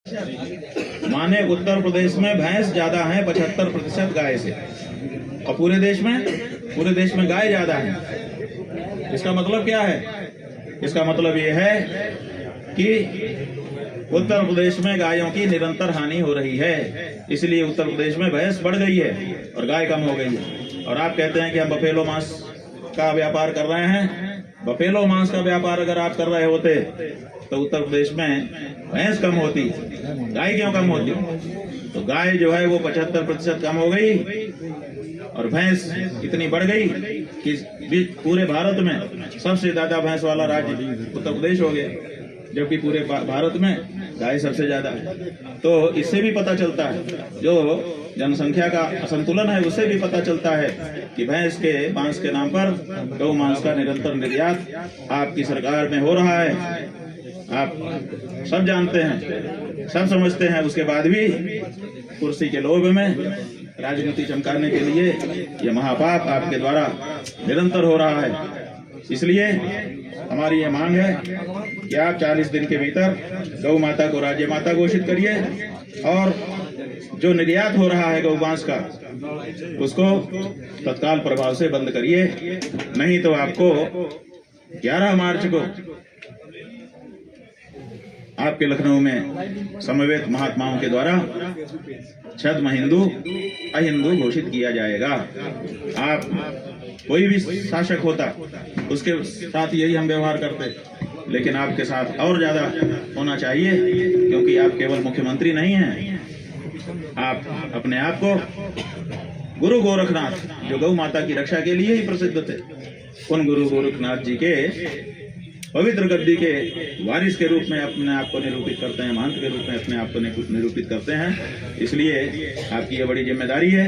माने उत्तर प्रदेश में भैंस ज्यादा है 75% गाय से, और पूरे देश में गाय ज्यादा है। इसका मतलब क्या है? इसका मतलब ये है कि उत्तर प्रदेश में गायों की निरंतर हानि हो रही है, इसलिए उत्तर प्रदेश में भैंस बढ़ गई है और गाय कम हो गई है। और आप कहते हैं कि हम बफेलो मांस का व्यापार कर रहे हैं। बफेलो मांस का व्यापार अगर आप कर रहे होते तो उत्तर प्रदेश में भैंस कम होती, गाय क्यों कम होती? तो गाय जो है वो 75% कम हो गई और भैंस इतनी बढ़ गई कि पूरे भारत में सबसे ज्यादा भैंस वाला राज्य उत्तर प्रदेश हो गया, जबकि पूरे भारत में गाय सबसे ज्यादा है। तो इससे भी पता चलता है, जो जनसंख्या का असंतुलन है उससे भी पता चलता है कि भैंस के मांस के नाम पर गौ मांस का निरंतर निर्यात आपकी सरकार में हो रहा है। आप सब जानते हैं, सब समझते हैं, उसके बाद भी कुर्सी के लोभ में राजनीति चमकाने के लिए यह महापाप आपके द्वारा निरंतर हो रहा है। इसलिए हमारी ये मांग है कि आप 40 दिन के भीतर गौ माता को राज्य माता घोषित करिए और जो निर्यात हो रहा है गौ मांस का उसको तत्काल प्रभाव से बंद करिए, नहीं तो आपको 11 मार्च को आपके लखनऊ में समवेत महात्माओं के द्वारा छद्म हिंदू अहिंदू घोषित किया जाएगा। आप कोई भी शासक होता उसके साथ यही हम व्यवहार करते, लेकिन आपके साथ और ज्यादा होना चाहिए, क्योंकि आप केवल मुख्यमंत्री नहीं हैं, आप अपने आप को गुरु गोरखनाथ, जो गौ माता की रक्षा के लिए ही प्रसिद्ध थे, उन गुरु गोरखनाथ जी के पवित्र गद्दी के वारिस के रूप में अपने आप को निरूपित करते हैं, महंत के रूप में अपने आप को निरूपित करते हैं। इसलिए आपकी ये बड़ी जिम्मेदारी है,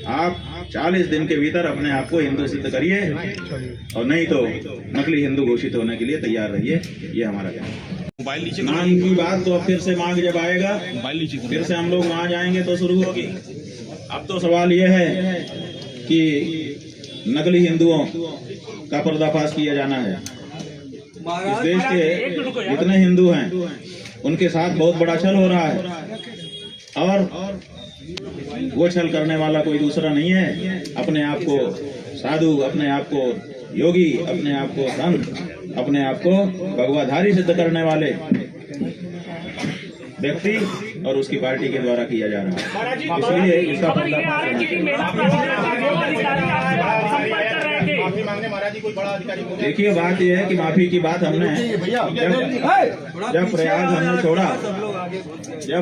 आप 40 दिन के भीतर अपने आप को हिंदू सिद्ध करिए और नहीं तो नकली हिंदू घोषित होने के लिए तैयार रहिए। ये हमारा कहना। नाम की बात तो अब फिर से मांग जब आएगा फिर से हम लोग वहाँ जाएंगे तो शुरू होगी। अब तो सवाल ये है कि नकली हिंदुओं का पर्दाफाश किया जाना है। इस देश के जितने हिंदू हैं उनके साथ बहुत बड़ा छल हो रहा है और वो छल करने वाला कोई दूसरा नहीं है, अपने आप को साधु, अपने आप को योगी, अपने आप को संत, अपने आप को भगवाधारी सिद्ध करने वाले व्यक्ति और उसकी पार्टी के द्वारा किया जा रहा है। इसलिए इसका देखिए, बात यह है कि माफी की बात हमने जब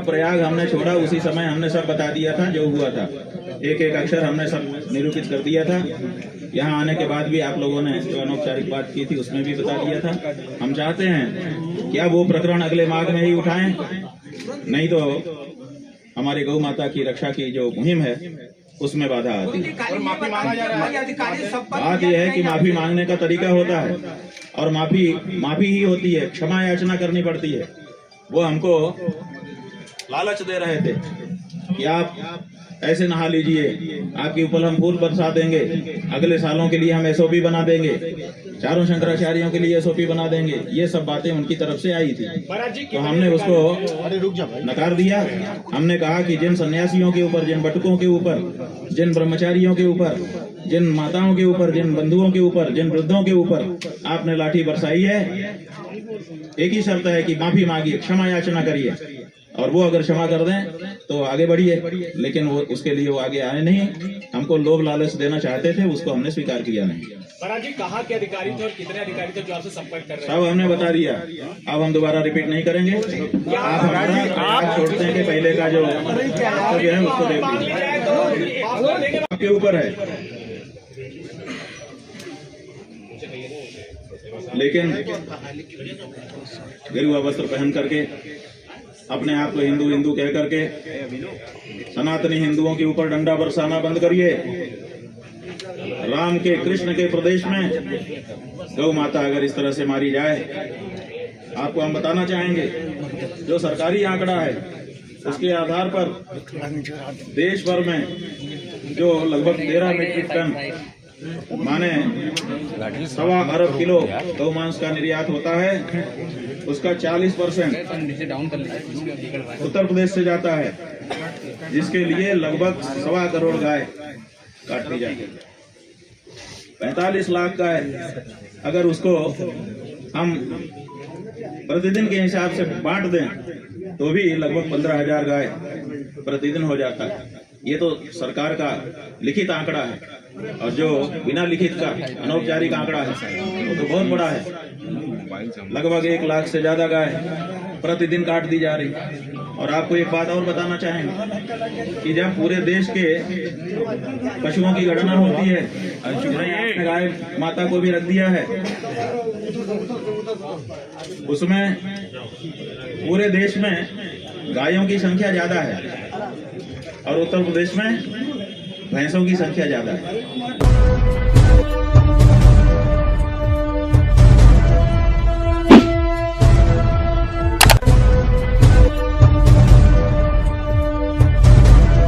प्रयाग हमने छोड़ा उसी समय हमने सब बता दिया था, जो हुआ था एक एक अक्षर हमने सब निरूपित कर दिया था। यहाँ आने के बाद भी आप लोगों ने जो अनौपचारिक बात की थी उसमें भी बता दिया था। हम चाहते हैं कि अब वो प्रकरण अगले माघ में ही उठाएं, नहीं तो हमारी गौ माता की रक्षा की जो मुहिम है उसमें बाधा आती है। बात यह है कि माफी मांगने का तरीका होता है और माफी ही होती है, क्षमा याचना करनी पड़ती है। वो हमको लालच दे रहे थे कि आप ऐसे नहा लीजिए, आपके ऊपर हम फूल बरसा देंगे, अगले सालों के लिए हम एसओपी बना देंगे, चारों शंकराचार्यों के लिए एसओपी बना देंगे। ये सब बातें उनकी तरफ से आई थी, तो हमने उसको नकार दिया। हमने कहा कि जिन सन्यासियों के ऊपर, जिन बटुकों के ऊपर, जिन ब्रह्मचारियों के ऊपर, जिन माताओं के ऊपर, जिन बंधुओं के ऊपर, जिन वृद्धों के ऊपर आपने लाठी बरसाई है, एक ही शर्त है कि माफी मांगिए, क्षमा याचना करिए, और वो अगर क्षमा कर दें तो आगे बढ़िए। लेकिन वो उसके लिए वो आगे आए नहीं, हमको लोभ लालच देना चाहते थे, उसको हमने स्वीकार किया नहीं। महाराज जी, कहाँ के अधिकारी थे और कितने अधिकारी थे जो आपसे संपर्क कर रहे हैं? सब हमने बता दिया, अब हम दोबारा रिपीट नहीं करेंगे। आप छोड़ते हैं कि पहले का जो है उसको देख आपके ऊपर है, लेकिन गेरुआ वस्त्र पहन करके अपने आप को हिंदू हिंदू कह करके सनातनी हिंदुओं के ऊपर डंडा बरसाना बंद करिए। राम के, कृष्ण के प्रदेश में गौ माता अगर इस तरह से मारी जाए, आपको हम बताना चाहेंगे, जो सरकारी आंकड़ा है उसके आधार पर देश भर में जो लगभग 13 मीट्रिक टन माने 1.25 अरब किलो गौ मांस का निर्यात होता है, उसका 40% उत्तर प्रदेश से जाता है, जिसके लिए लगभग 1.25 करोड़ गाय काट दी जाती है। 45 लाख गाय अगर उसको हम प्रतिदिन के हिसाब से बांट दें तो भी लगभग 15,000 गाय प्रतिदिन हो जाता है। ये तो सरकार का लिखित आंकड़ा है, और जो बिना लिखित का अनौपचारिक आंकड़ा है वो तो बहुत बड़ा है। लगभग 1 लाख से ज्यादा गाय प्रतिदिन काट दी जा रही। और आपको एक बात और बताना चाहेंगे कि जब पूरे देश के पशुओं की गणना होती है, आपने गाय माता को भी रख दिया है, उसमें पूरे देश में गायों की संख्या ज्यादा है और उत्तर प्रदेश में भैंसों की संख्या ज्यादा है।